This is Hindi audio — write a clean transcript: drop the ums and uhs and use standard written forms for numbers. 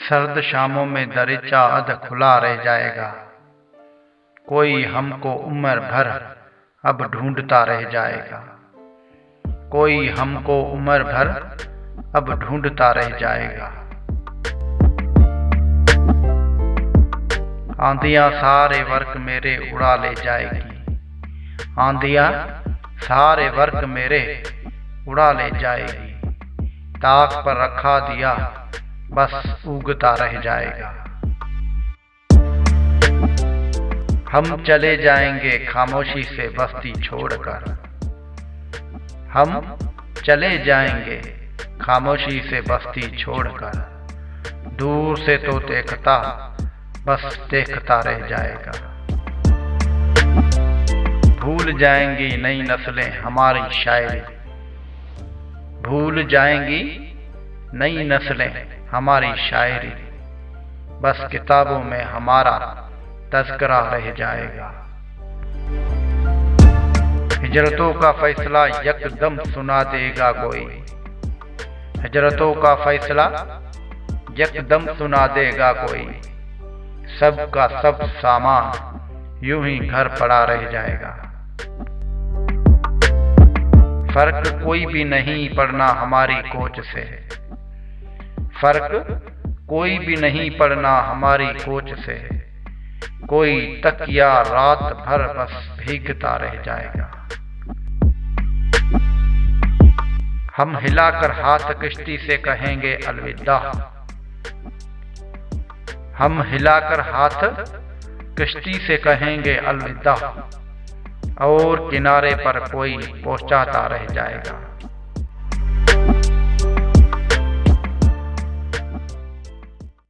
सर्द शामों में दरीचा अध खुला रह जाएगा। कोई हमको उम्र भर अब ढूंढता रह जाएगा। कोई हमको उम्र भर अब ढूंढता रह जाएगा। आंधियां सारे वर्क मेरे उड़ा ले जाएगी। आंधियां सारे वर्क मेरे उड़ा ले जाएगी। ताक पर रखा दिया बस उगता रह जाएगा। हम चले जाएंगे खामोशी से बस्ती छोड़कर। हम चले जाएंगे खामोशी से बस्ती छोड़कर। दूर से तो देखता बस देखता रह जाएगा। भूल जाएंगी नई नस्लें हमारी शायरी। भूल जाएंगी नई नस्लें हमारी शायरी। बस किताबों में हमारा तज़किरा रह जाएगा। हिजरतों का फैसला यकदम सुना देगा कोई। हिजरतों का फैसला यकदम सुना देगा कोई। सबका सब सामान यूं ही घर पड़ा रह जाएगा। फर्क कोई भी नहीं पड़ना हमारी कोच से। फर्क कोई भी नहीं पड़ना हमारी कोच से। कोई तकिया रात भर बस भीगता रह जाएगा। हम हिलाकर हाथ कश्ती से कहेंगे अलविदा। हम हिलाकर हाथ कश्ती से कहेंगे अलविदा। और किनारे पर कोई पहुंचाता रह जाएगा।